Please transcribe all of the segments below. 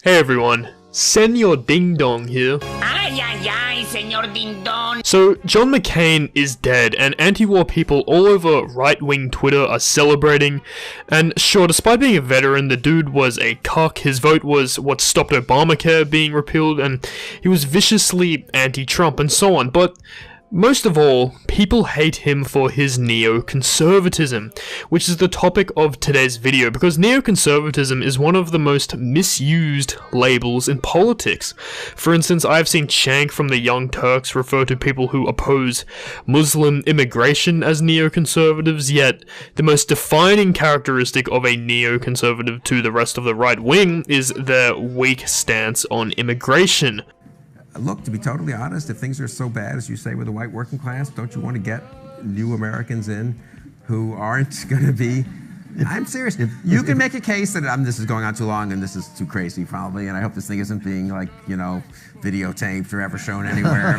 Hey everyone, Senor Ding Dong here. Ay, ay, ay, Señor Ding Dong. So, John McCain is dead, and anti-war people all over right-wing Twitter are celebrating. And sure, despite being a veteran, the dude was a cuck. His vote was what stopped Obamacare being repealed, and he was viciously anti-Trump and so on. But most of all, people hate him for his neoconservatism, which is the topic of today's video, because neoconservatism is one of the most misused labels in politics. For instance, I've seen Shank from the Young Turks refer to people who oppose Muslim immigration as neoconservatives, yet the most defining characteristic of a neoconservative to the rest of the right wing is their weak stance on immigration. Look, to be totally honest, if things are so bad as you say with the white working class, don't you want to get new Americans in who aren't going to be... I'm serious. You can make a case that this is going on too long and this is too crazy probably, and I hope this thing isn't being videotaped or ever shown anywhere.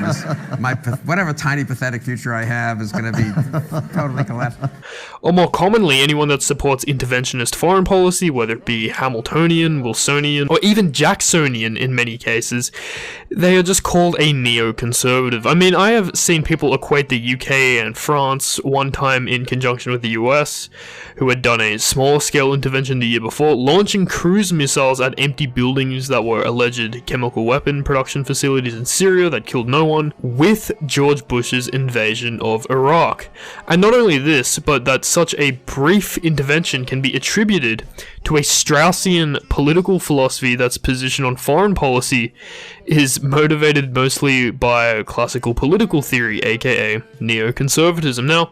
Whatever tiny pathetic future I have is going to be totally collapsed. Or more commonly, anyone that supports interventionist foreign policy, whether it be Hamiltonian, Wilsonian, or even Jacksonian in many cases, they are just called a neoconservative. I mean, I have seen people equate the UK and France one time in conjunction with the US, who had done a small-scale intervention the year before, launching cruise missiles at empty buildings that were alleged chemical weapon production facilities in Syria that killed no one, with George Bush's invasion of Iraq. And not only this, but that such a brief intervention can be attributed to a Straussian political philosophy that's position on foreign policy is motivated mostly by classical political theory, aka neoconservatism. Now,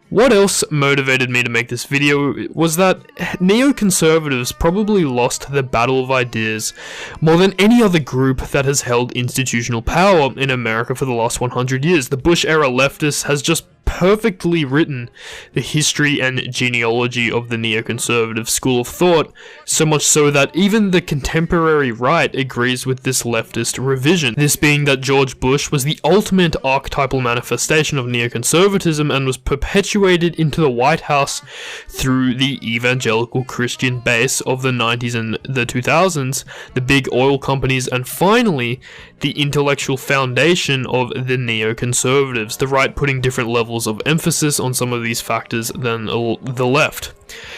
what else motivated me to make this video was that neoconservatives probably lost the battle of ideas more than any other group that has held institutional power in America for the last 100 years. The Bush-era leftists has just perfectly written the history and genealogy of the neoconservative school of thought, so much so that even the contemporary right agrees with this leftist revision. This being that George Bush was the ultimate archetypal manifestation of neoconservatism and was perpetuated into the White House through the evangelical Christian base of the 90s and the 2000s, the big oil companies, and finally, the intellectual foundation of the neoconservatives, the right putting different levels of emphasis on some of these factors than the left.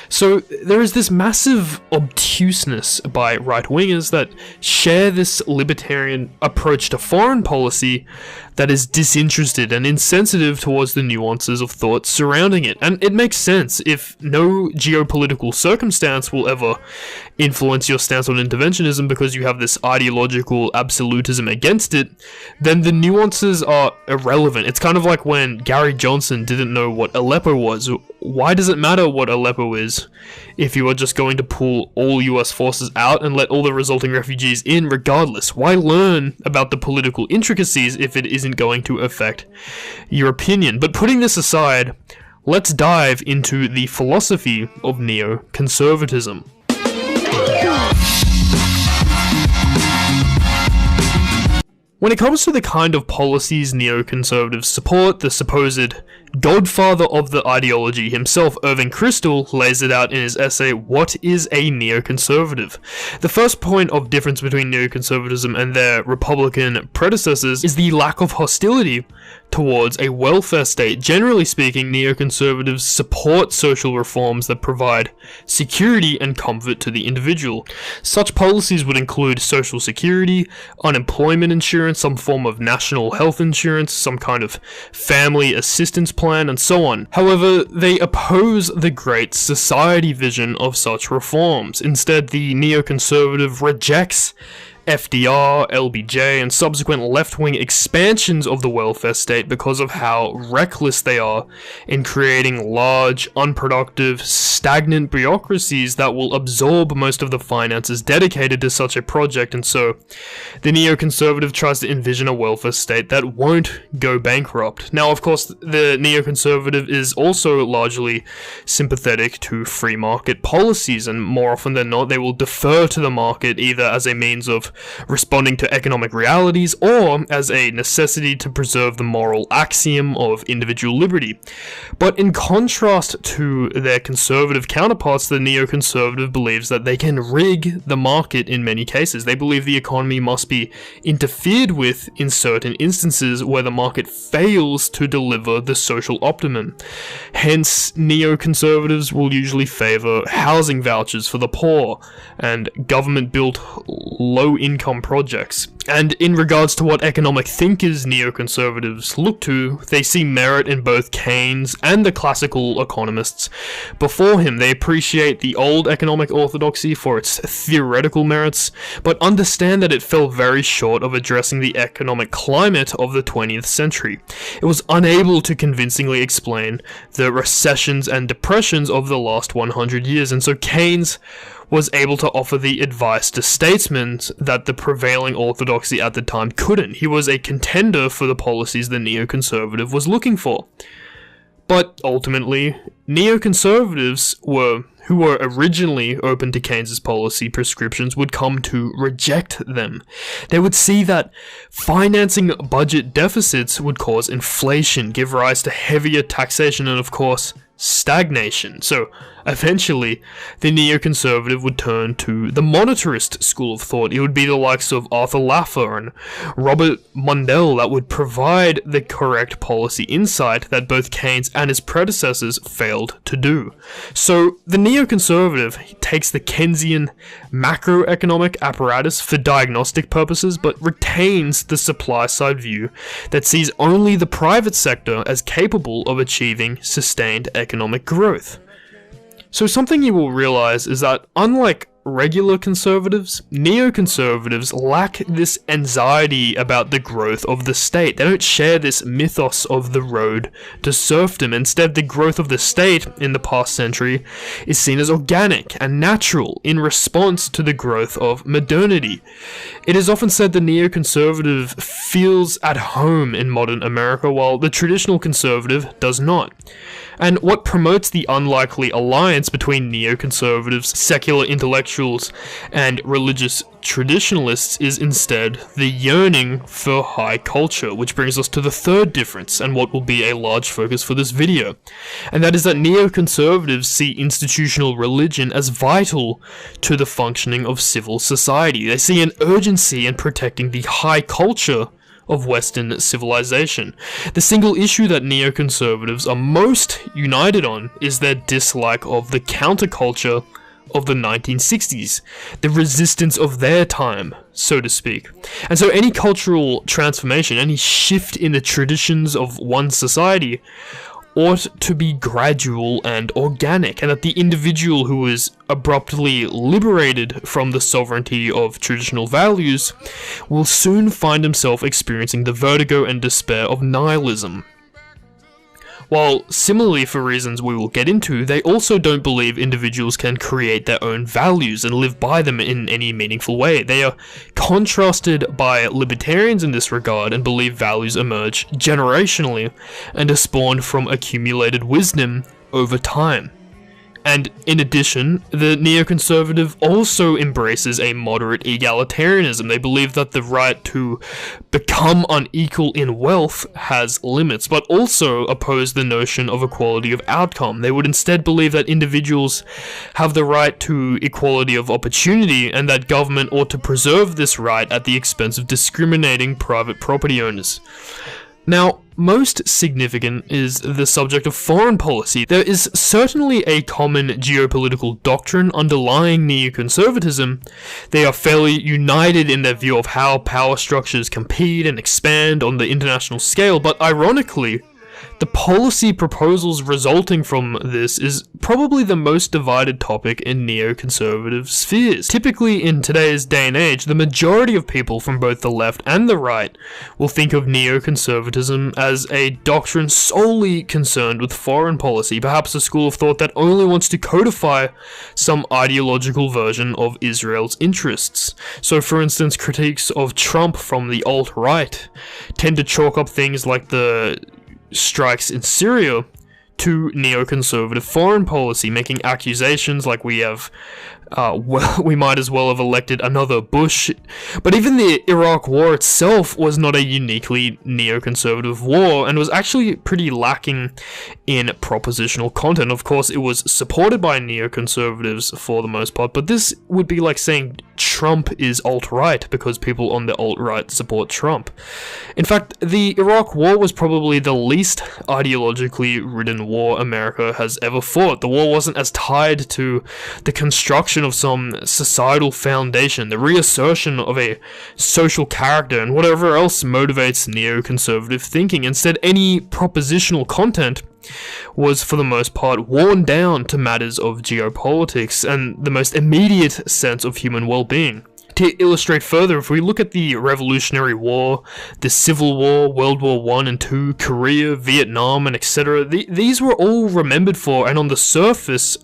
So there is this massive obtuseness by right-wingers that share this libertarian approach to foreign policy that is disinterested and insensitive towards the nuances of thought surrounding it. And it makes sense. If no geopolitical circumstance will ever influence your stance on interventionism because you have this ideological absolutism against it, then the nuances are irrelevant. It's kind of like when Gary Johnson didn't know what Aleppo was. Why does it matter what Aleppo is if you are just going to pull all US forces out and let all the resulting refugees in regardless? Why learn about the political intricacies if it isn't going to affect your opinion? But putting this aside, let's dive into the philosophy of neoconservatism. When it comes to the kind of policies neoconservatives support, the supposed godfather of the ideology himself, Irving Kristol, lays it out in his essay, What is a Neoconservative? The first point of difference between neoconservatism and their Republican predecessors is the lack of hostility towards a welfare state. Generally speaking, neoconservatives support social reforms that provide security and comfort to the individual. Such policies would include social security, unemployment insurance, some form of national health insurance, some kind of family assistance plan, and so on. However, they oppose the Great Society vision of such reforms. Instead, the neoconservative rejects FDR, LBJ, and subsequent left-wing expansions of the welfare state because of how reckless they are in creating large, unproductive, stagnant bureaucracies that will absorb most of the finances dedicated to such a project, and so the neoconservative tries to envision a welfare state that won't go bankrupt. Now, of course, the neoconservative is also largely sympathetic to free market policies, and more often than not, they will defer to the market either as a means of responding to economic realities, or as a necessity to preserve the moral axiom of individual liberty. But in contrast to their conservative counterparts, the neoconservative believes that they can rig the market in many cases. They believe the economy must be interfered with in certain instances where the market fails to deliver the social optimum. Hence, neoconservatives will usually favor housing vouchers for the poor and government-built low-income projects. And in regards to what economic thinkers neoconservatives look to, they see merit in both Keynes and the classical economists before him. They appreciate the old economic orthodoxy for its theoretical merits, but understand that it fell very short of addressing the economic climate of the 20th century. It was unable to convincingly explain the recessions and depressions of the last 100 years, and so Keynes was able to offer the advice to statesmen that the prevailing orthodoxy at the time couldn't. He was a contender for the policies the neoconservative was looking for. But ultimately, neoconservatives who were originally open to Keynes's policy prescriptions would come to reject them. They would see that financing budget deficits would cause inflation, give rise to heavier taxation, and of course, stagnation. So eventually, the neoconservative would turn to the monetarist school of thought. It would be the likes of Arthur Laffer and Robert Mundell that would provide the correct policy insight that both Keynes and his predecessors failed to do. So the neoconservative takes the Keynesian macroeconomic apparatus for diagnostic purposes, but retains the supply side view that sees only the private sector as capable of achieving sustained economic growth. So something you will realize is that, unlike regular conservatives, neoconservatives lack this anxiety about the growth of the state. They don't share this mythos of the road to serfdom. Instead, the growth of the state in the past century is seen as organic and natural in response to the growth of modernity. It is often said the neoconservative feels at home in modern America, while the traditional conservative does not. And what promotes the unlikely alliance between neoconservatives, secular intellectuals, and religious traditionalists is instead the yearning for high culture, which brings us to the third difference, and what will be a large focus for this video. And that is that neoconservatives see institutional religion as vital to the functioning of civil society. They see an urgency in protecting the high culture of Western civilization. The single issue that neoconservatives are most united on is their dislike of the counterculture of the 1960s, the resistance of their time, so to speak. And so any cultural transformation, any shift in the traditions of one society ought to be gradual and organic, and that the individual who is abruptly liberated from the sovereignty of traditional values will soon find himself experiencing the vertigo and despair of nihilism. While similarly, for reasons we will get into, they also don't believe individuals can create their own values and live by them in any meaningful way. They are contrasted by libertarians in this regard and believe values emerge generationally and are spawned from accumulated wisdom over time. And in addition, the neoconservative also embraces a moderate egalitarianism. They believe that the right to become unequal in wealth has limits, but also oppose the notion of equality of outcome. They would instead believe that individuals have the right to equality of opportunity, and that government ought to preserve this right at the expense of discriminating private property owners. Now, most significant is the subject of foreign policy. There is certainly a common geopolitical doctrine underlying neoconservatism. They are fairly united in their view of how power structures compete and expand on the international scale, but ironically, the policy proposals resulting from this is probably the most divided topic in neoconservative spheres. Typically, in today's day and age, the majority of people from both the left and the right will think of neoconservatism as a doctrine solely concerned with foreign policy, perhaps a school of thought that only wants to codify some ideological version of Israel's interests. So, for instance, critiques of Trump from the alt-right tend to chalk up things like the strikes in Syria to neoconservative foreign policy, making accusations like we have Well, we might as well have elected another Bush. But even the Iraq War itself was not a uniquely neoconservative war, and was actually pretty lacking in propositional content. Of course, it was supported by neoconservatives for the most part, but this would be like saying Trump is alt-right because people on the alt-right support Trump. In fact, the Iraq War was probably the least ideologically ridden war America has ever fought. The war wasn't as tied to the construction of some societal foundation, the reassertion of a social character, and whatever else motivates neoconservative thinking. Instead, any propositional content was for the most part worn down to matters of geopolitics and the most immediate sense of human well-being. To illustrate further, if we look at the Revolutionary War, the Civil War, World War I and II, Korea, Vietnam, and etc., these were all remembered for, and on the surface,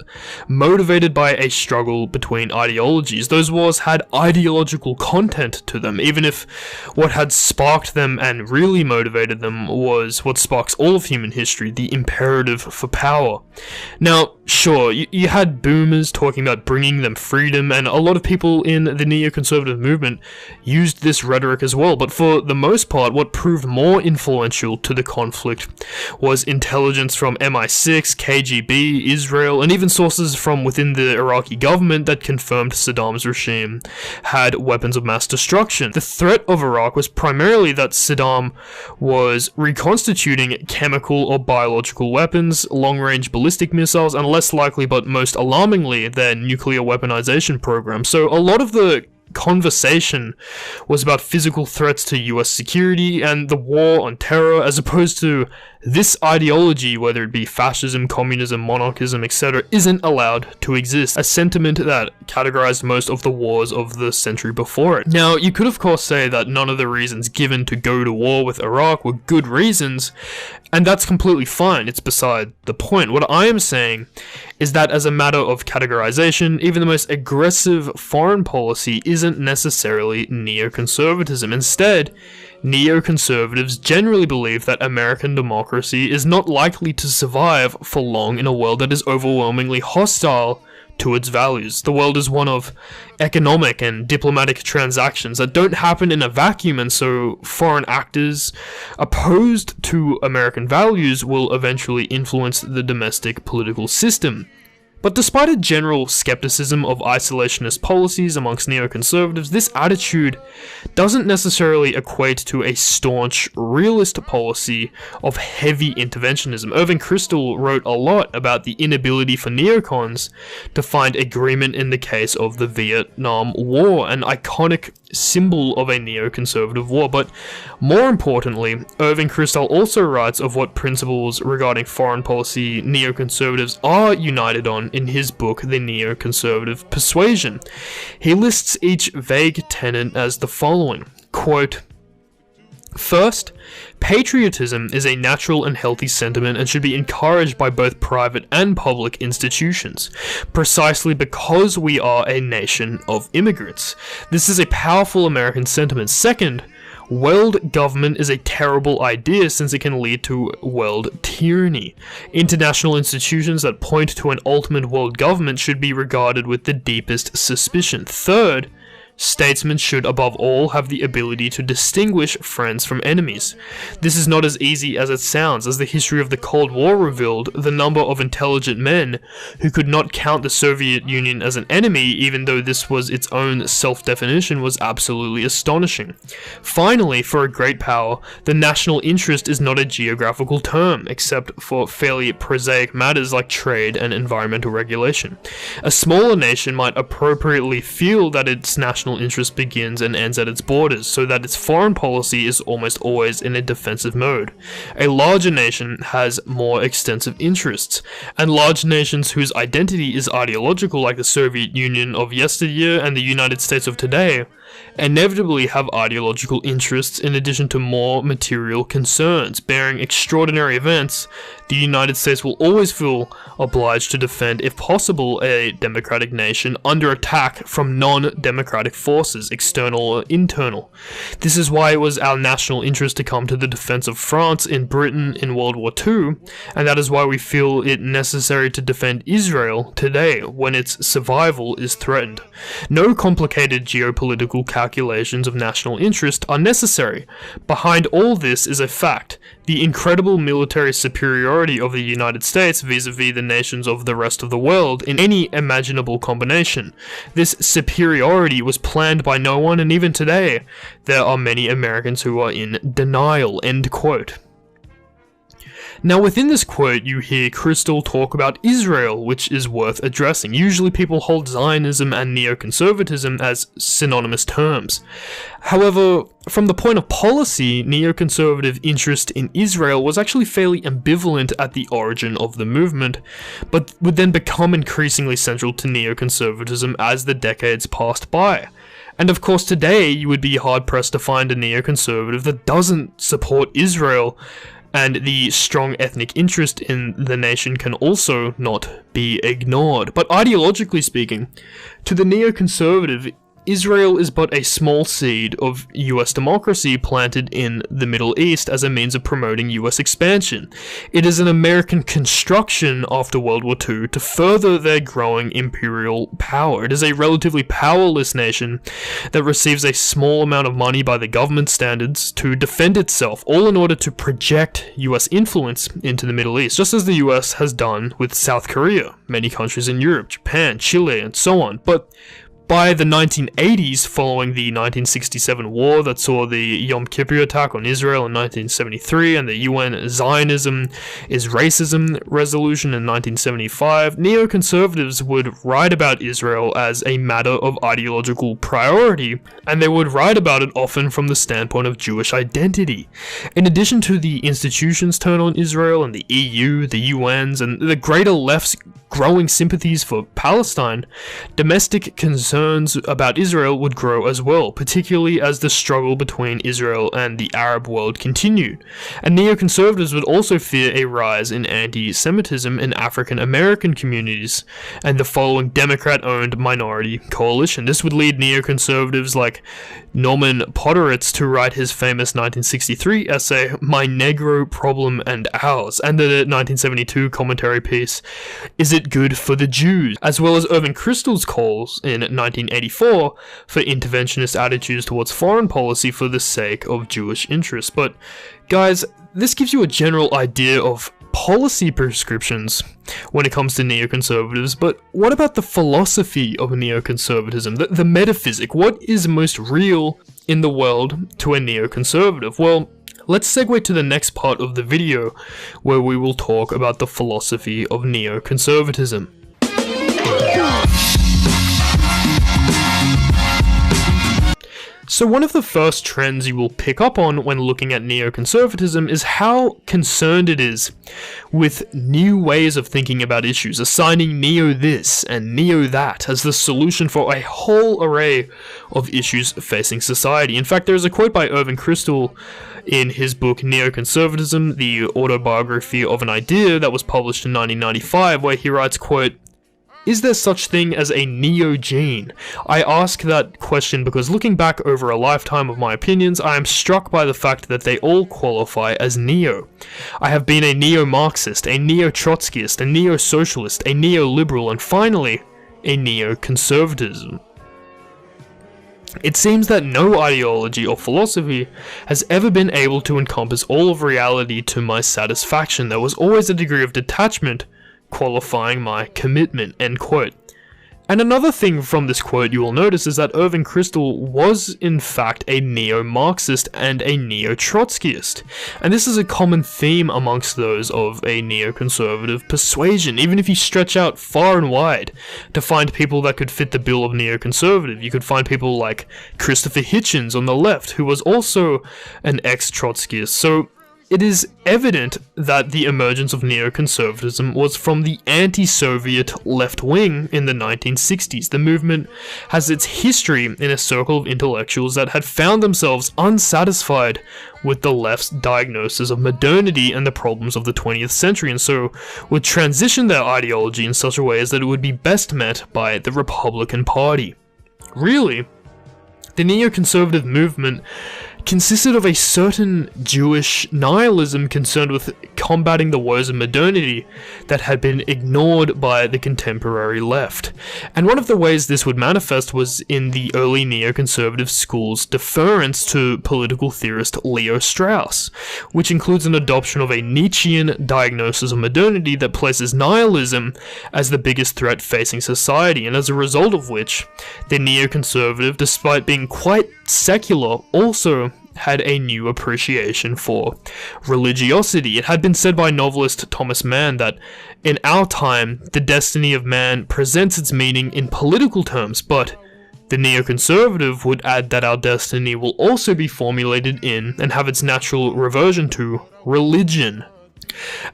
motivated by a struggle between ideologies. Those wars had ideological content to them, even if what had sparked them and really motivated them was what sparks all of human history, the imperative for power. Now, sure, you had boomers talking about bringing them freedom, and a lot of people in the neoconservative movement used this rhetoric as well, but for the most part, what proved more influential to the conflict was intelligence from MI6, KGB, Israel, and even sources from within the Iraqi government that confirmed Saddam's regime had weapons of mass destruction. The threat of Iraq was primarily that Saddam was reconstituting chemical or biological weapons, long-range ballistic missiles, and less likely but most alarmingly, their nuclear weaponization program. So a lot of the conversation was about physical threats to US security and the war on terror, as opposed to this ideology, whether it be fascism, communism, monarchism, etc., isn't allowed to exist, a sentiment that categorized most of the wars of the century before it. Now, you could of course say that none of the reasons given to go to war with Iraq were good reasons, and that's completely fine, it's beside the point. What I am saying is that as a matter of categorization, even the most aggressive foreign policy isn't necessarily neoconservatism. Instead, neoconservatives generally believe that American democracy is not likely to survive for long in a world that is overwhelmingly hostile to its values. The world is one of economic and diplomatic transactions that don't happen in a vacuum, and so foreign actors opposed to American values will eventually influence the domestic political system. But despite a general skepticism of isolationist policies amongst neoconservatives, this attitude doesn't necessarily equate to a staunch, realist policy of heavy interventionism. Irving Kristol wrote a lot about the inability for neocons to find agreement in the case of the Vietnam War, an iconic symbol of a neoconservative war. But more importantly, Irving Kristol also writes of what principles regarding foreign policy neoconservatives are united on in his book, The Neoconservative Persuasion. He lists each vague tenet as the following, quote, "First, patriotism is a natural and healthy sentiment and should be encouraged by both private and public institutions, precisely because we are a nation of immigrants. This is a powerful American sentiment. Second, world government is a terrible idea since it can lead to world tyranny. International institutions that point to an ultimate world government should be regarded with the deepest suspicion. Third, statesmen should above all have the ability to distinguish friends from enemies. This is not as easy as it sounds. As the history of the Cold War revealed, the number of intelligent men who could not count the Soviet Union as an enemy, even though this was its own self-definition, was absolutely astonishing. Finally, for a great power, the national interest is not a geographical term, except for fairly prosaic matters like trade and environmental regulation. A smaller nation might appropriately feel that its national interest begins and ends at its borders, so that its foreign policy is almost always in a defensive mode. A larger nation has more extensive interests, and large nations whose identity is ideological, like the Soviet Union of yesteryear and the United States of today, inevitably have ideological interests in addition to more material concerns. Bearing extraordinary events, the United States will always feel obliged to defend, if possible, a democratic nation under attack from non-democratic economic forces, external or internal. This is why it was our national interest to come to the defense of France in Britain in World War II, and that is why we feel it necessary to defend Israel today when its survival is threatened. No complicated geopolitical calculations of national interest are necessary. Behind all this is a fact: the incredible military superiority of the United States vis-a-vis the nations of the rest of the world in any imaginable combination. This superiority was planned by no one, and even today, there are many Americans who are in denial." End quote. Now, within this quote, you hear Crystal talk about Israel, which is worth addressing. Usually people hold Zionism and neoconservatism as synonymous terms. However, from the point of policy, neoconservative interest in Israel was actually fairly ambivalent at the origin of the movement, but would then become increasingly central to neoconservatism as the decades passed by. And of course today, you would be hard-pressed to find a neoconservative that doesn't support Israel, and the strong ethnic interest in the nation can also not be ignored. But ideologically speaking, to the neoconservative, Israel is but a small seed of US democracy planted in the Middle East as a means of promoting US expansion. It is an American construction after World War II to further their growing imperial power. It is a relatively powerless nation that receives a small amount of money by the government standards to defend itself, all in order to project US influence into the Middle East, just as the US has done with South Korea, many countries in Europe, Japan, Chile, and so on. But by the 1980s, following the 1967 war that saw the Yom Kippur attack on Israel in 1973 and the UN Zionism is Racism resolution in 1975, neoconservatives would write about Israel as a matter of ideological priority, and they would write about it often from the standpoint of Jewish identity. In addition to the institutions' turn on Israel and the EU, the UN's, and the greater left's growing sympathies for Palestine, domestic concerns about Israel would grow as well, particularly as the struggle between Israel and the Arab world continued. And neoconservatives would also fear a rise in anti-Semitism in African American communities and the following Democrat-owned minority coalition. This would lead neoconservatives like Norman Podhoretz to write his famous 1963 essay, My Negro Problem and Ours, and the 1972 commentary piece, Is It Good for the Jews?, as well as Irving Kristol's calls in 1984 for interventionist attitudes towards foreign policy for the sake of Jewish interests. But guys, this gives you a general idea of policy prescriptions when it comes to neoconservatives, but what about the philosophy of neoconservatism, the metaphysic? What is most real in the world to a neoconservative? Well, let's segue to the next part of the video, where we will talk about the philosophy of neoconservatism. So one of the first trends you will pick up on when looking at neoconservatism is how concerned it is with new ways of thinking about issues, assigning neo this and neo that as the solution for a whole array of issues facing society. In fact, there's a quote by Irving Kristol in his book Neoconservatism, the autobiography of an idea, that was published in 1995, where he writes, quote, "Is there such thing as a neo-gene? I ask that question because looking back over a lifetime of my opinions, I am struck by the fact that they all qualify as neo. I have been a neo-Marxist, a neo-Trotskyist, a neo-socialist, a neo-liberal, and finally, a neo-conservatism. It seems that no ideology or philosophy has ever been able to encompass all of reality to my satisfaction. There was always a degree of detachment qualifying my commitment," end quote. And another thing from this quote you will notice is that Irving Kristol was in fact a neo-Marxist and a neo-Trotskyist. And this is a common theme amongst those of a neoconservative persuasion. Even if you stretch out far and wide to find people that could fit the bill of neoconservative, you could find people like Christopher Hitchens on the left, who was also an ex-Trotskyist. So it is evident that the emergence of neoconservatism was from the anti-Soviet left wing in the 1960s. The movement has its history in a circle of intellectuals that had found themselves unsatisfied with the left's diagnosis of modernity and the problems of the 20th century, and so would transition their ideology in such a way as that it would be best met by the Republican Party. Really, The neoconservative movement consisted of a certain Jewish nihilism concerned with combating the woes of modernity that had been ignored by the contemporary left. And one of the ways this would manifest was in the early neoconservative school's deference to political theorist Leo Strauss, which includes an adoption of a Nietzschean diagnosis of modernity that places nihilism as the biggest threat facing society, and as a result of which, the neoconservative, despite being quite secular, also had a new appreciation for religiosity. It had been said by novelist Thomas Mann that in our time, the destiny of man presents its meaning in political terms, but the neoconservative would add that our destiny will also be formulated in and have its natural reversion to religion.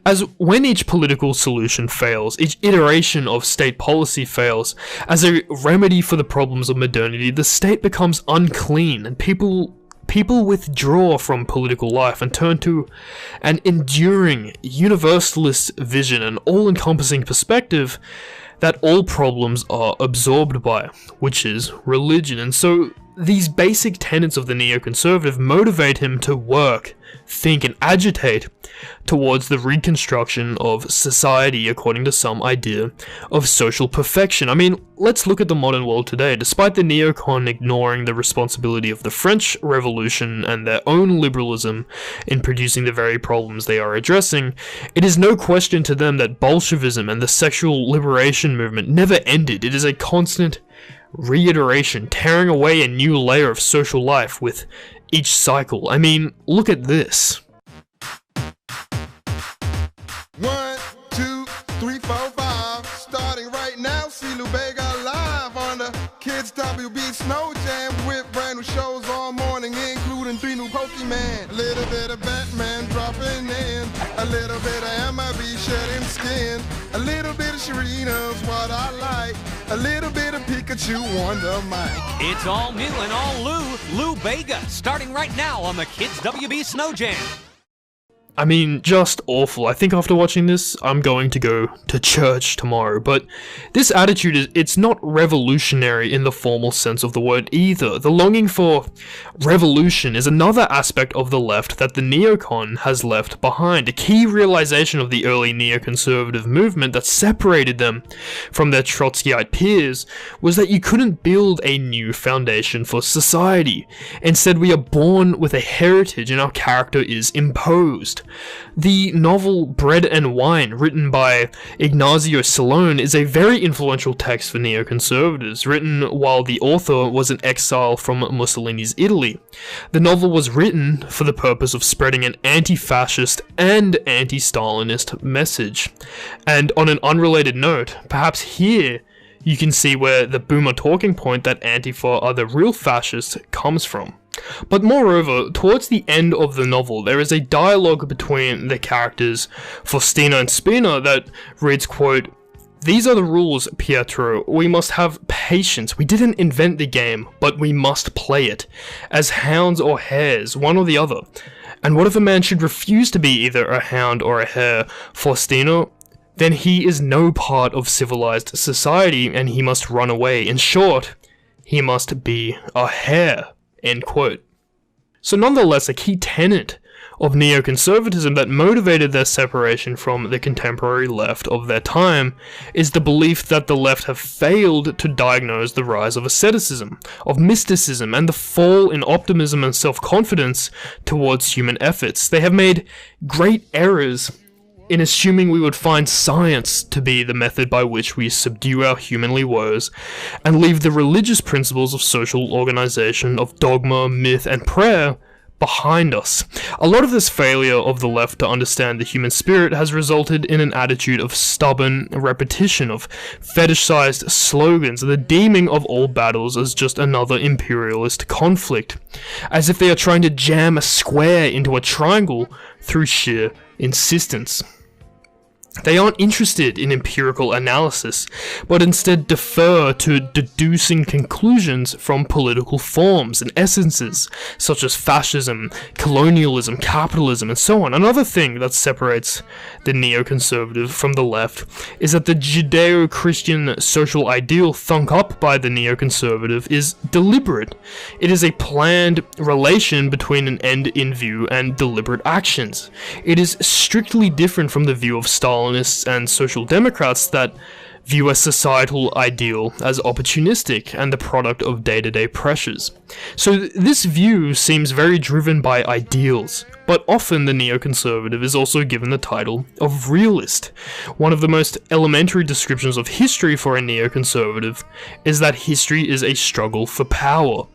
As when each political solution fails, each iteration of state policy fails, as a remedy for the problems of modernity, the state becomes unclean and people withdraw from political life and turn to an enduring, universalist vision, an all-encompassing perspective that all problems are absorbed by, which is religion. And so these basic tenets of the neoconservative motivate him to work, think, and agitate towards the reconstruction of society according to some idea of social perfection. I mean, let's look at the modern world today. Despite the neocon ignoring the responsibility of the French Revolution and their own liberalism in producing the very problems they are addressing, it is no question to them that Bolshevism and the sexual liberation movement never ended. It is a constant reiteration, tearing away a new layer of social life with each cycle. I mean, look at this. 1, 2, 3, 4, 5. Starting right now, see Lou Bega live on the Kids WB Snow Jam with brand new shows all morning, including 3 new Pokemon. A little bit of Batman dropping in, a little bit of MLB shedding skin, a little bit of Sharina's what I like, a little bit of Pikachu on the mic. It's all new and all Lou Bega, starting right now on the Kids WB Snow Jam. I mean, just awful. I think after watching this, I'm going to go to church tomorrow. But this attitude it's not revolutionary in the formal sense of the word either. The longing for revolution is another aspect of the left that the neocon has left behind. A key realization of the early neoconservative movement that separated them from their Trotskyite peers was that you couldn't build a new foundation for society. Instead, we are born with a heritage and our character is imposed. The novel Bread and Wine, written by Ignazio Silone, is a very influential text for neoconservatives, written while the author was in exile from Mussolini's Italy. The novel was written for the purpose of spreading an anti-fascist and anti-Stalinist message. And on an unrelated note, perhaps here you can see where the boomer talking point that Antifa are the real fascists comes from. But moreover, towards the end of the novel, there is a dialogue between the characters Faustina and Spina that reads, quote, "These are the rules, Pietro. We must have patience. We didn't invent the game, but we must play it. As hounds or hares, one or the other. And what if a man should refuse to be either a hound or a hare, Faustina? Then he is no part of civilized society, and he must run away. In short, he must be a hare." End quote. So nonetheless, a key tenet of neoconservatism that motivated their separation from the contemporary left of their time is the belief that the left have failed to diagnose the rise of asceticism, of mysticism, and the fall in optimism and self-confidence towards human efforts. They have made great errors in assuming we would find science to be the method by which we subdue our humanly woes, and leave the religious principles of social organization, of dogma, myth, and prayer behind us. A lot of this failure of the left to understand the human spirit has resulted in an attitude of stubborn repetition, of fetishized slogans, and the deeming of all battles as just another imperialist conflict, as if they are trying to jam a square into a triangle through sheer insistence. They aren't interested in empirical analysis, but instead defer to deducing conclusions from political forms and essences, such as fascism, colonialism, capitalism, and so on. Another thing that separates the neoconservative from the left is that the Judeo-Christian social ideal thunk up by the neoconservative is deliberate. It is a planned relation between an end in view and deliberate actions. It is strictly different from the view of Stalinists and social democrats that view a societal ideal as opportunistic and the product of day-to-day pressures. So this view seems very driven by ideals, but often the neoconservative is also given the title of realist. One of the most elementary descriptions of history for a neoconservative is that history is a struggle for power.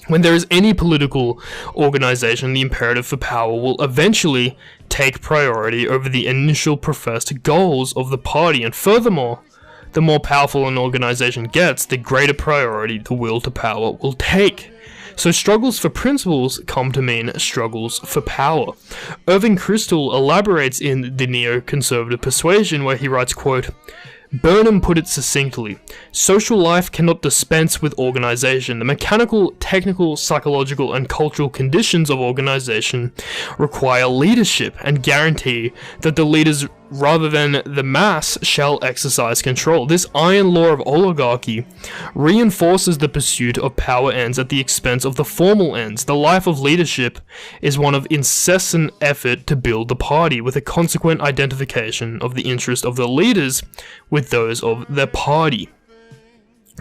When there is any political organization, the imperative for power will eventually take priority over the initial professed goals of the party, and furthermore, the more powerful an organization gets, the greater priority the will to power will take. So struggles for principles come to mean struggles for power. Irving Kristol elaborates in the neoconservative persuasion where he writes, quote, Burnham put it succinctly, social life cannot dispense with organization. The mechanical, technical, psychological, and cultural conditions of organization require leadership and guarantee that the leaders rather than the mass shall exercise control. This iron law of oligarchy reinforces the pursuit of power ends at the expense of the formal ends. The life of leadership is one of incessant effort to build the party, with a consequent identification of the interest of the leaders with those of their party.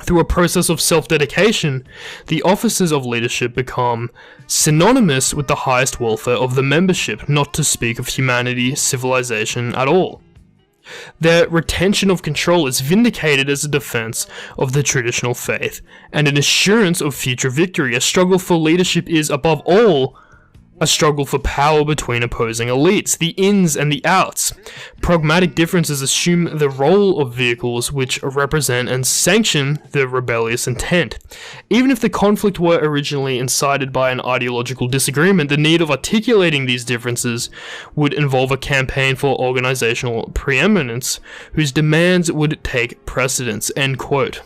Through a process of self-dedication, the offices of leadership become synonymous with the highest welfare of the membership, not to speak of humanity, civilization at all. Their retention of control is vindicated as a defense of the traditional faith, and an assurance of future victory. A struggle for leadership is, above all, a struggle for power between opposing elites, the ins and the outs. Pragmatic differences assume the role of vehicles which represent and sanction the rebellious intent. Even if the conflict were originally incited by an ideological disagreement, the need of articulating these differences would involve a campaign for organizational preeminence, whose demands would take precedence. End quote.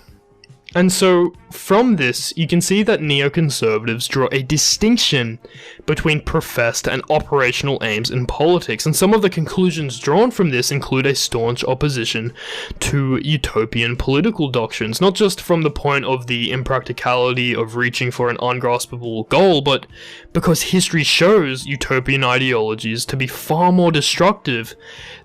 And so, from this, you can see that neoconservatives draw a distinction between professed and operational aims in politics, and some of the conclusions drawn from this include a staunch opposition to utopian political doctrines, not just from the point of the impracticality of reaching for an ungraspable goal, but because history shows utopian ideologies to be far more destructive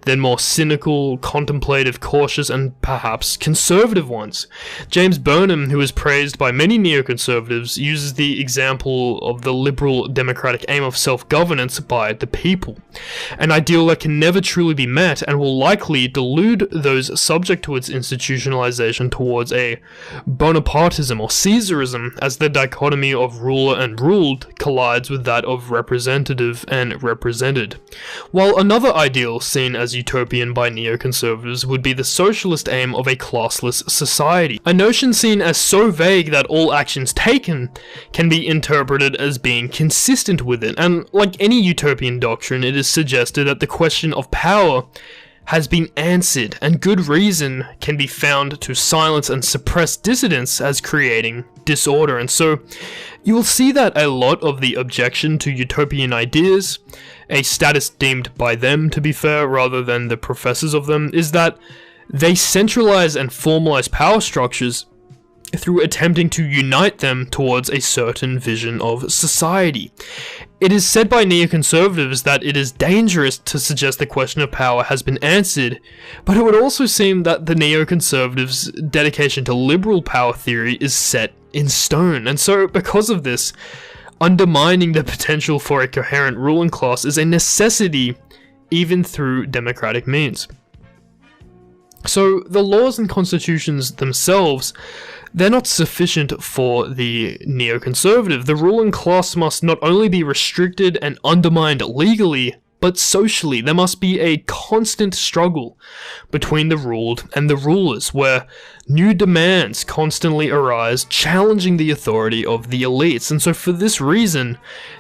than more cynical, contemplative, cautious, and perhaps conservative ones. James Burnham, who is praised by many neoconservatives, uses the example of the liberal democratic aim of self-governance by the people, an ideal that can never truly be met and will likely delude those subject to its institutionalization towards a Bonapartism or Caesarism, as the dichotomy of ruler and ruled collides with that of representative and represented. While another ideal seen as utopian by neoconservatives would be the socialist aim of a classless society, a notion seen as so vague that all actions taken can be interpreted as being consistent with it, and like any utopian doctrine, it is suggested that the question of power has been answered, and good reason can be found to silence and suppress dissidents as creating disorder. And so you will see that a lot of the objection to utopian ideas, a status deemed by them to be fair rather than the professors of them, is that they centralize and formalize power structures through attempting to unite them towards a certain vision of society. It is said by neoconservatives that it is dangerous to suggest the question of power has been answered, but it would also seem that the neoconservatives' dedication to liberal power theory is set in stone, and so because of this, undermining the potential for a coherent ruling class is a necessity even through democratic means. So the laws and constitutions themselves, they're not sufficient for the neoconservative. The ruling class must not only be restricted and undermined legally, but socially. There must be a constant struggle between the ruled and the rulers, where New demands constantly arise, challenging the authority of the elites, and so for this reason,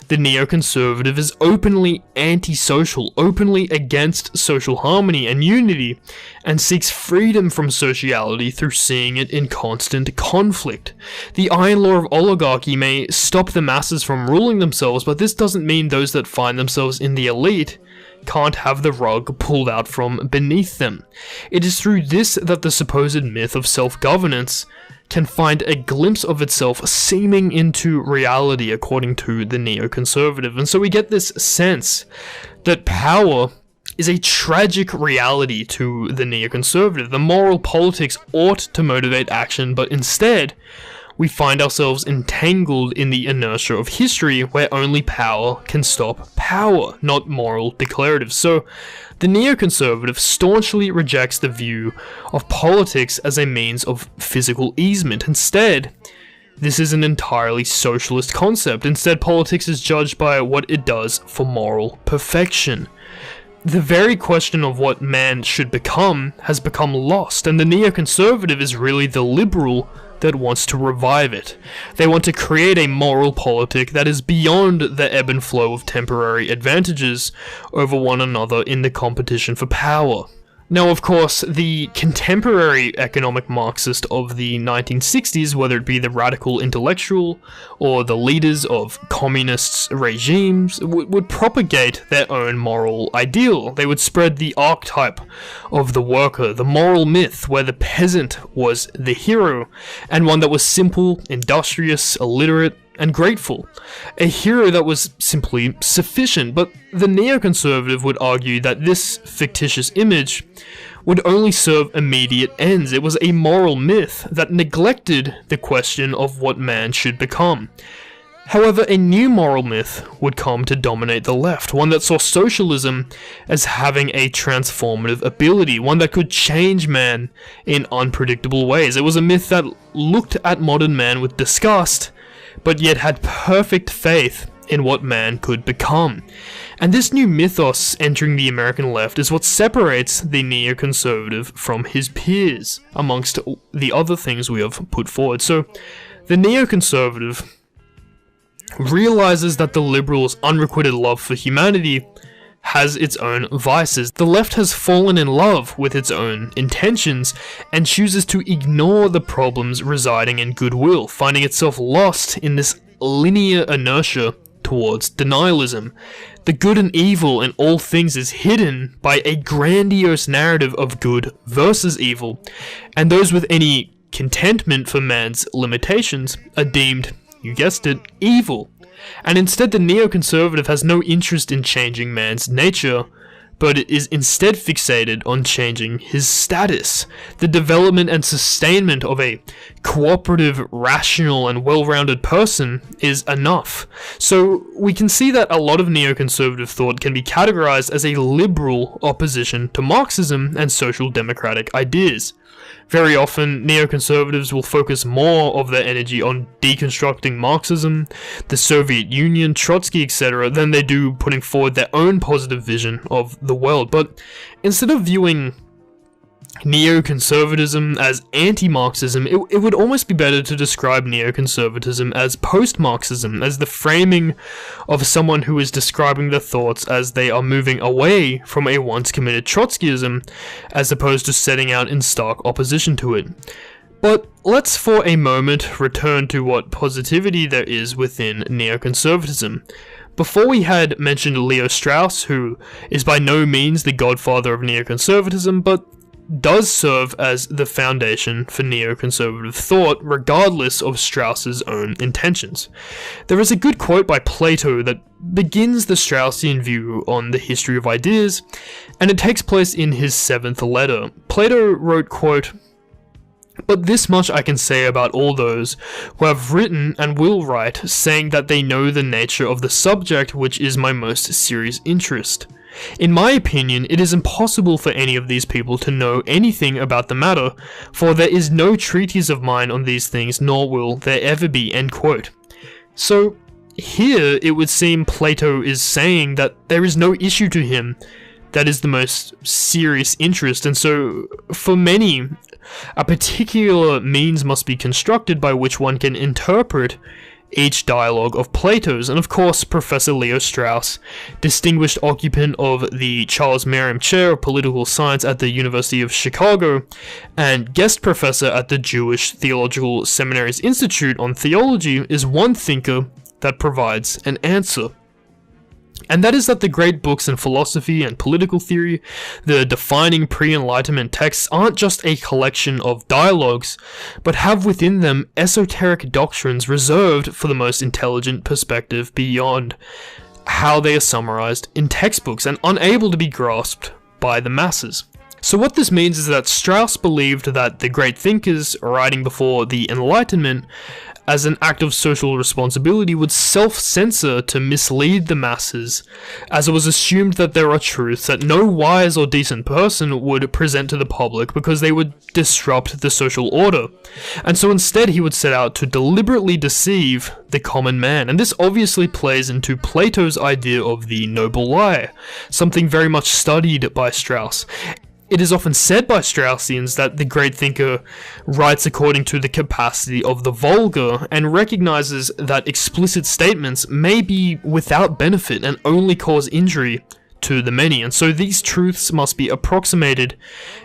the neoconservative is openly antisocial, openly against social harmony and unity, and seeks freedom from sociality through seeing it in constant conflict. The iron law of oligarchy may stop the masses from ruling themselves, but this doesn't mean those that find themselves in the elite can't have the rug pulled out from beneath them. It is through this that the supposed myth of self-governance can find a glimpse of itself seeming into reality according to the neoconservative. And so we get this sense that power is a tragic reality to the neoconservative. The moral politics ought to motivate action, but instead, we find ourselves entangled in the inertia of history where only power can stop power, not moral declaratives. So, the neoconservative staunchly rejects the view of politics as a means of physical easement. Instead, this is an entirely socialist concept. Instead, politics is judged by what it does for moral perfection. The very question of what man should become has become lost, and the neoconservative is really the liberal that wants to revive it. They want to create a moral politic that is beyond the ebb and flow of temporary advantages over one another in the competition for power. Now, of course, the contemporary economic Marxist of the 1960s, whether it be the radical intellectual or the leaders of communist regimes, would propagate their own moral ideal. They would spread the archetype of the worker, the moral myth where the peasant was the hero, and one that was simple, industrious, illiterate, and grateful. A hero that was simply sufficient, but the neoconservative would argue that this fictitious image would only serve immediate ends. It was a moral myth that neglected the question of what man should become. However, a new moral myth would come to dominate the left, one that saw socialism as having a transformative ability, one that could change man in unpredictable ways. It was a myth that looked at modern man with disgust, but yet had perfect faith in what man could become. And this new mythos entering the American left is what separates the neoconservative from his peers, amongst the other things we have put forward. So, the neoconservative realizes that the liberals' unrequited love for humanity has its own vices. The left has fallen in love with its own intentions and chooses to ignore the problems residing in goodwill, finding itself lost in this linear inertia towards denialism. The good and evil in all things is hidden by a grandiose narrative of good versus evil, and those with any contentment for man's limitations are deemed, you guessed it, evil. And instead the neoconservative has no interest in changing man's nature, but it is instead fixated on changing his status. The development and sustainment of a cooperative, rational, and well-rounded person is enough. So we can see that a lot of neoconservative thought can be categorized as a liberal opposition to Marxism and social democratic ideas. Very often, neoconservatives will focus more of their energy on deconstructing Marxism, the Soviet Union, Trotsky, etc., than they do putting forward their own positive vision of the world. But instead of viewing neoconservatism as anti-Marxism, it would almost be better to describe neoconservatism as post-Marxism, as the framing of someone who is describing the thoughts as they are moving away from a once committed Trotskyism, as opposed to setting out in stark opposition to it. But let's for a moment return to what positivity there is within neoconservatism. Before we had mentioned Leo Strauss, who is by no means the godfather of neoconservatism, but does serve as the foundation for neoconservative thought, regardless of Strauss's own intentions. There is a good quote by Plato that begins the Straussian view on the history of ideas, and it takes place in his 7th letter. Plato wrote, quote, "But this much I can say about all those who have written and will write, saying that they know the nature of the subject which is my most serious interest. In my opinion, it is impossible for any of these people to know anything about the matter, for there is no treatise of mine on these things, nor will there ever be." End quote. So, here it would seem Plato is saying that there is no issue to him that is the most serious interest, and so for many, a particular means must be constructed by which one can interpret each dialogue of Plato's. And of course, Professor Leo Strauss, distinguished occupant of the Charles Merriam Chair of Political Science at the University of Chicago and guest professor at the Jewish Theological Seminary's Institute on Theology, is one thinker that provides an answer. And that is that the great books in philosophy and political theory, the defining pre-Enlightenment texts, aren't just a collection of dialogues, but have within them esoteric doctrines reserved for the most intelligent perspective beyond how they are summarized in textbooks and unable to be grasped by the masses. So what this means is that Strauss believed that the great thinkers writing before the Enlightenment, as an act of social responsibility, would self-censor to mislead the masses, as it was assumed that there are truths that no wise or decent person would present to the public because they would disrupt the social order. And so instead he would set out to deliberately deceive the common man. And this obviously plays into Plato's idea of the noble lie, something very much studied by Strauss. It is often said by Straussians that the great thinker writes according to the capacity of the vulgar and recognizes that explicit statements may be without benefit and only cause injury to the many, and so these truths must be approximated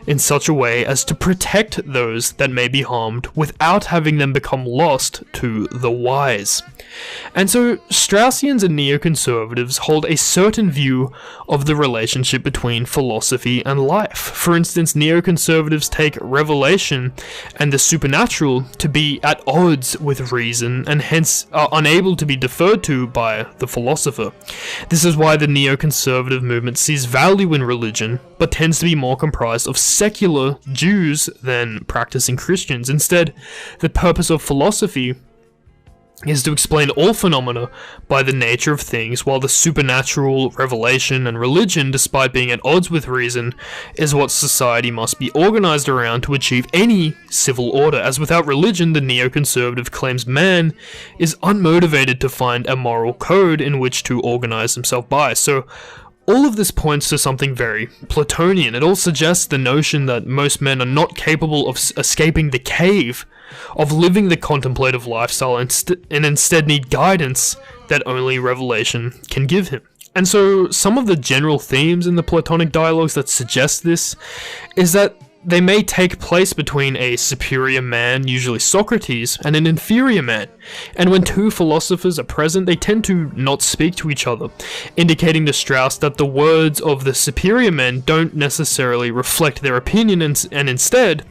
in such a way as to protect those that may be harmed without having them become lost to the wise. And so Straussians and neoconservatives hold a certain view of the relationship between philosophy and life. For instance, neoconservatives take revelation and the supernatural to be at odds with reason and hence are unable to be deferred to by the philosopher. This is why the neoconservative movement sees value in religion, but tends to be more comprised of secular Jews than practicing Christians. Instead, the purpose of philosophy is to explain all phenomena by the nature of things, while the supernatural, revelation, and religion, despite being at odds with reason, is what society must be organized around to achieve any civil order, as without religion, the neoconservative claims man is unmotivated to find a moral code in which to organize himself by. So all of this points to something very Platonian. It all suggests the notion that most men are not capable of escaping the cave, of living the contemplative lifestyle, and instead need guidance that only revelation can give him. And so some of the general themes in the Platonic dialogues that suggest this is that they may take place between a superior man, usually Socrates, and an inferior man. And when two philosophers are present, they tend to not speak to each other, indicating to Strauss that the words of the superior men don't necessarily reflect their opinion, and instead,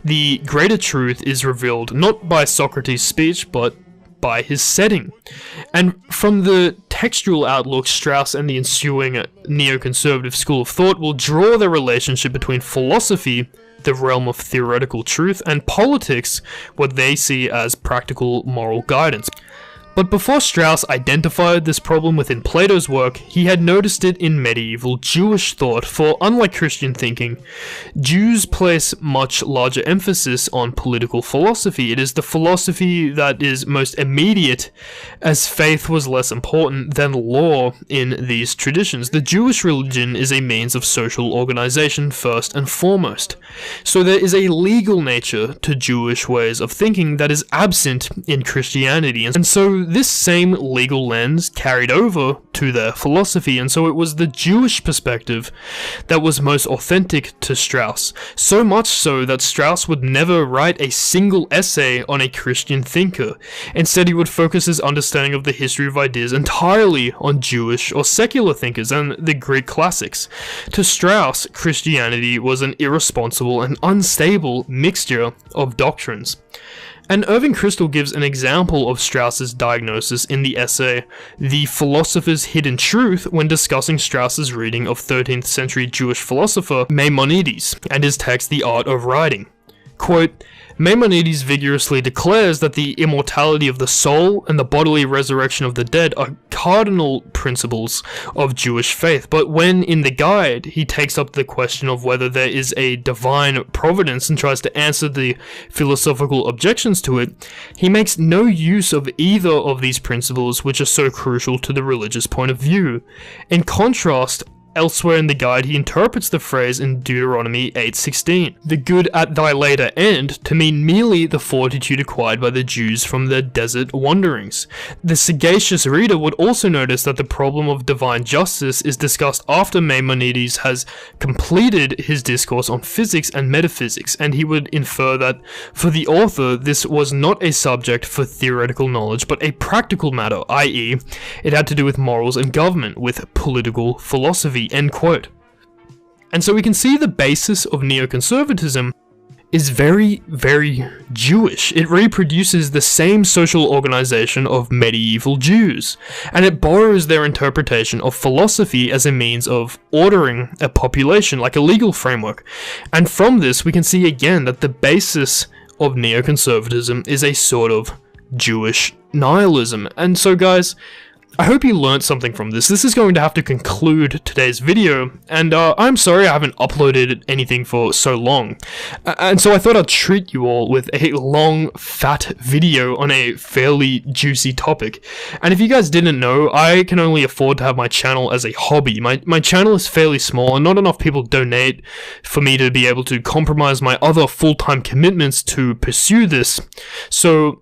the greater truth is revealed not by Socrates' speech, but by his setting. And from the textual outlook, Strauss and the ensuing neoconservative school of thought will draw the relationship between philosophy, the realm of theoretical truth, and politics, what they see as practical moral guidance. But before Strauss identified this problem within Plato's work, he had noticed it in medieval Jewish thought, for unlike Christian thinking, Jews place much larger emphasis on political philosophy. It is the philosophy that is most immediate, as faith was less important than law in these traditions. The Jewish religion is a means of social organization first and foremost. So there is a legal nature to Jewish ways of thinking that is absent in Christianity, and so this same legal lens carried over to their philosophy, and so it was the Jewish perspective that was most authentic to Strauss. So much so that Strauss would never write a single essay on a Christian thinker. Instead, he would focus his understanding of the history of ideas entirely on Jewish or secular thinkers and the Greek classics. To Strauss, Christianity was an irresponsible and unstable mixture of doctrines. And Irving Kristol gives an example of Strauss's diagnosis in the essay The Philosopher's Hidden Truth when discussing Strauss's reading of 13th century Jewish philosopher Maimonides and his text The Art of Writing. Quote, Maimonides vigorously declares that the immortality of the soul and the bodily resurrection of the dead are cardinal principles of Jewish faith, but when in the guide he takes up the question of whether there is a divine providence and tries to answer the philosophical objections to it, he makes no use of either of these principles which are so crucial to the religious point of view. In contrast, Elsewhere in the guide, he interprets the phrase in Deuteronomy 8:16, the good at thy later end, to mean merely the fortitude acquired by the Jews from their desert wanderings. The sagacious reader would also notice that the problem of divine justice is discussed after Maimonides has completed his discourse on physics and metaphysics, and he would infer that for the author this was not a subject for theoretical knowledge but a practical matter, i.e. it had to do with morals and government, with political philosophy, end quote. And so we can see the basis of neoconservatism is very, very Jewish. It reproduces the same social organization of medieval Jews, and it borrows their interpretation of philosophy as a means of ordering a population, like a legal framework. And from this, we can see again that the basis of neoconservatism is a sort of Jewish nihilism. And so guys, I hope you learned something from this. This is going to have to conclude today's video, and I'm sorry I haven't uploaded anything for so long. And so I thought I'd treat you all with a long, fat video on a fairly juicy topic. And if you guys didn't know, I can only afford to have my channel as a hobby. My channel is fairly small, and not enough people donate for me to be able to compromise my other full-time commitments to pursue this. So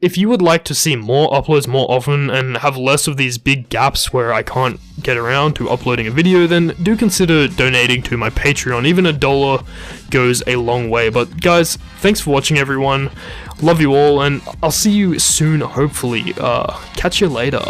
if you would like to see more uploads more often and have less of these big gaps where I can't get around to uploading a video, then do consider donating to my Patreon. Even $1 goes a long way. But guys, thanks for watching everyone. Love you all, and I'll see you soon, hopefully. Catch you later.